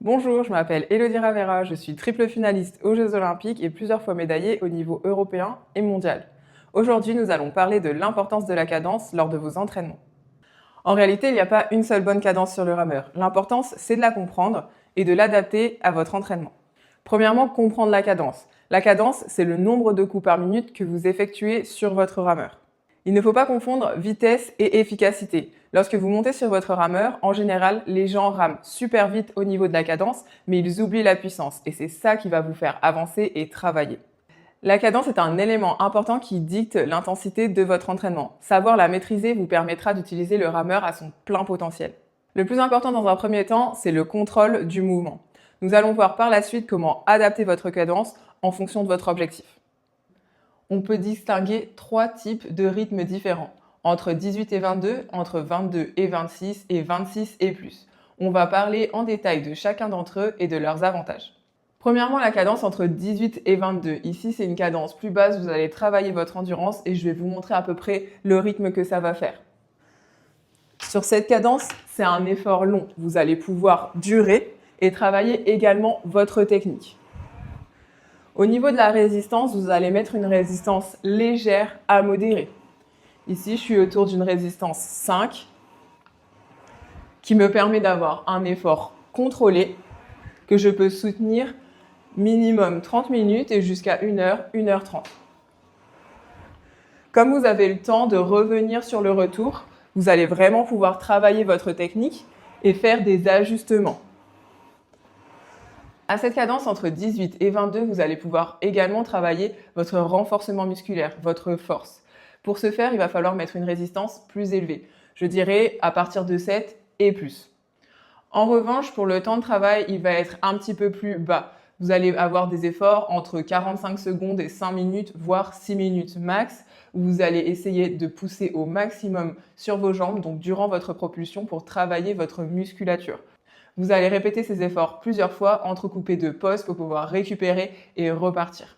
Bonjour, je m'appelle Elodie Ravera, je suis triple finaliste aux Jeux Olympiques et plusieurs fois médaillée au niveau européen et mondial. Aujourd'hui, nous allons parler de l'importance de la cadence lors de vos entraînements. En réalité, il n'y a pas une seule bonne cadence sur le rameur. L'importance, c'est de la comprendre et de l'adapter à votre entraînement. Premièrement, comprendre la cadence. La cadence, c'est le nombre de coups par minute que vous effectuez sur votre rameur. Il ne faut pas confondre vitesse et efficacité. Lorsque vous montez sur votre rameur, en général, les gens rament super vite au niveau de la cadence, mais ils oublient la puissance. Et c'est ça qui va vous faire avancer et travailler. La cadence est un élément important qui dicte l'intensité de votre entraînement. Savoir la maîtriser vous permettra d'utiliser le rameur à son plein potentiel. Le plus important dans un premier temps, c'est le contrôle du mouvement. Nous allons voir par la suite comment adapter votre cadence en fonction de votre objectif. On peut distinguer 3 types de rythmes différents, entre 18 et 22, entre 22 et 26 et 26 et plus. On va parler en détail de chacun d'entre eux et de leurs avantages. Premièrement, la cadence entre 18 et 22. Ici, c'est une cadence plus basse, vous allez travailler votre endurance et je vais vous montrer à peu près le rythme que ça va faire. Sur cette cadence, c'est un effort long. Vous allez pouvoir durer et travailler également votre technique. Au niveau de la résistance, vous allez mettre une résistance légère à modérée. Ici, je suis autour d'une résistance 5 qui me permet d'avoir un effort contrôlé que je peux soutenir minimum 30 minutes et jusqu'à 1 heure, 1h30. Comme vous avez le temps de revenir sur le retour, vous allez vraiment pouvoir travailler votre technique et faire des ajustements. À cette cadence entre 18 et 22, vous allez pouvoir également travailler votre renforcement musculaire, votre force. Pour ce faire, il va falloir mettre une résistance plus élevée. Je dirais à partir de 7 et plus. En revanche, pour le temps de travail, il va être un petit peu plus bas. Vous allez avoir des efforts entre 45 secondes et 5 minutes, voire 6 minutes max, où vous allez essayer de pousser au maximum sur vos jambes, donc durant votre propulsion, pour travailler votre musculature. Vous allez répéter ces efforts plusieurs fois, entrecoupés de pauses pour pouvoir récupérer et repartir.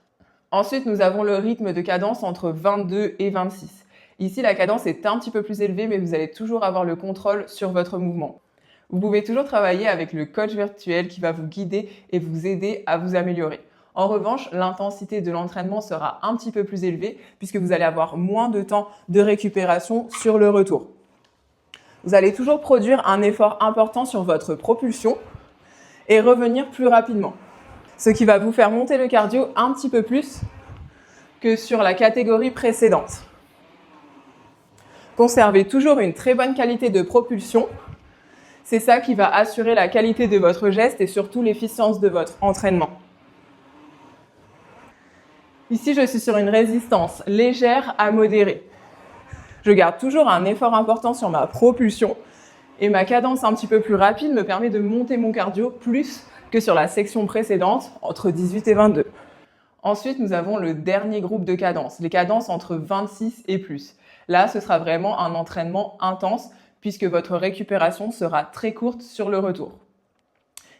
Ensuite, nous avons le rythme de cadence entre 22 et 26. Ici, la cadence est un petit peu plus élevée, mais vous allez toujours avoir le contrôle sur votre mouvement. Vous pouvez toujours travailler avec le coach virtuel qui va vous guider et vous aider à vous améliorer. En revanche, l'intensité de l'entraînement sera un petit peu plus élevée puisque vous allez avoir moins de temps de récupération sur le retour. Vous allez toujours produire un effort important sur votre propulsion et revenir plus rapidement. Ce qui va vous faire monter le cardio un petit peu plus que sur la catégorie précédente. Conservez toujours une très bonne qualité de propulsion. C'est ça qui va assurer la qualité de votre geste et surtout l'efficience de votre entraînement. Ici, je suis sur une résistance légère à modérée. Je garde toujours un effort important sur ma propulsion et ma cadence un petit peu plus rapide me permet de monter mon cardio plus que sur la section précédente, entre 18 et 22. Ensuite, nous avons le dernier groupe de cadences, les cadences entre 26 et plus. Là, ce sera vraiment un entraînement intense puisque votre récupération sera très courte sur le retour.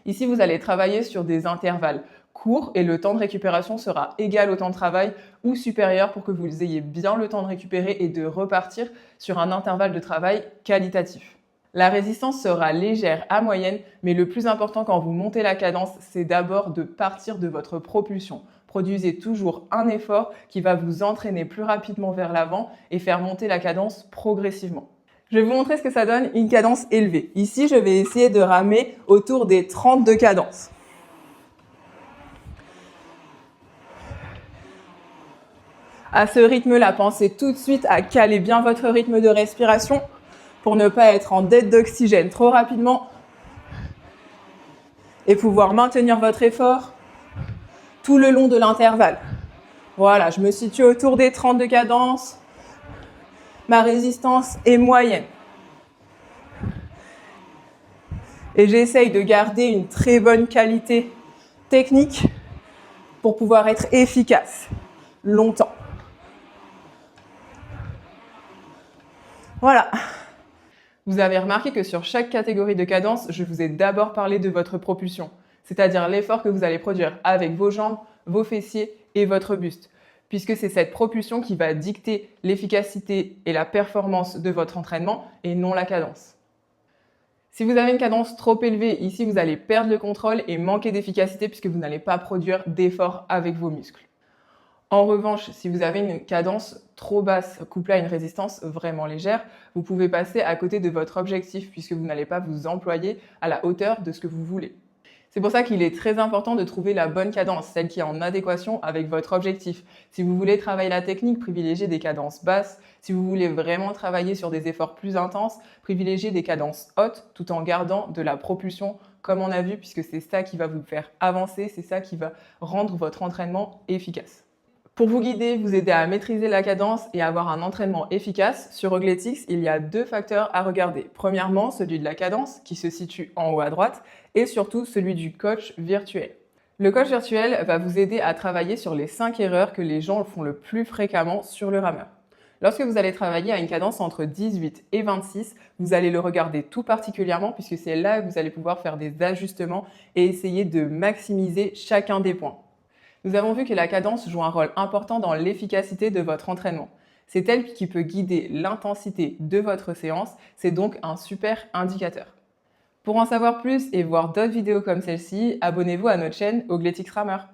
Ici, vous allez travailler sur des intervalles courts et le temps de récupération sera égal au temps de travail ou supérieur pour que vous ayez bien le temps de récupérer et de repartir sur un intervalle de travail qualitatif. La résistance sera légère à moyenne, mais le plus important quand vous montez la cadence, c'est d'abord de partir de votre propulsion. Produisez toujours un effort qui va vous entraîner plus rapidement vers l'avant et faire monter la cadence progressivement. Je vais vous montrer ce que ça donne une cadence élevée. Ici, je vais essayer de ramer autour des 30 de cadence. À ce rythme-là, pensez tout de suite à caler bien votre rythme de respiration pour ne pas être en dette d'oxygène trop rapidement et pouvoir maintenir votre effort tout le long de l'intervalle. Voilà, je me situe autour des 30 de cadence. Ma résistance est moyenne. Et j'essaye de garder une très bonne qualité technique pour pouvoir être efficace longtemps. Voilà. Vous avez remarqué que sur chaque catégorie de cadence, je vous ai d'abord parlé de votre propulsion, c'est-à-dire l'effort que vous allez produire avec vos jambes, vos fessiers et votre buste, puisque c'est cette propulsion qui va dicter l'efficacité et la performance de votre entraînement et non la cadence. Si vous avez une cadence trop élevée, ici vous allez perdre le contrôle et manquer d'efficacité puisque vous n'allez pas produire d'efforts avec vos muscles. En revanche, si vous avez une cadence trop basse couplée à une résistance vraiment légère, vous pouvez passer à côté de votre objectif puisque vous n'allez pas vous employer à la hauteur de ce que vous voulez. C'est pour ça qu'il est très important de trouver la bonne cadence, celle qui est en adéquation avec votre objectif. Si vous voulez travailler la technique, privilégiez des cadences basses. Si vous voulez vraiment travailler sur des efforts plus intenses, privilégiez des cadences hautes tout en gardant de la propulsion comme on a vu, puisque c'est ça qui va vous faire avancer, c'est ça qui va rendre votre entraînement efficace. Pour vous guider, vous aider à maîtriser la cadence et avoir un entraînement efficace, sur Ogletix, il y a 2 facteurs à regarder. Premièrement, celui de la cadence, qui se situe en haut à droite, et surtout celui du coach virtuel. Le coach virtuel va vous aider à travailler sur les 5 erreurs que les gens font le plus fréquemment sur le rameur. Lorsque vous allez travailler à une cadence entre 18 et 26, vous allez le regarder tout particulièrement puisque c'est là que vous allez pouvoir faire des ajustements et essayer de maximiser chacun des points. Nous avons vu que la cadence joue un rôle important dans l'efficacité de votre entraînement. C'est elle qui peut guider l'intensité de votre séance, c'est donc un super indicateur. Pour en savoir plus et voir d'autres vidéos comme celle-ci, abonnez-vous à notre chaîne Ogletix Rameur.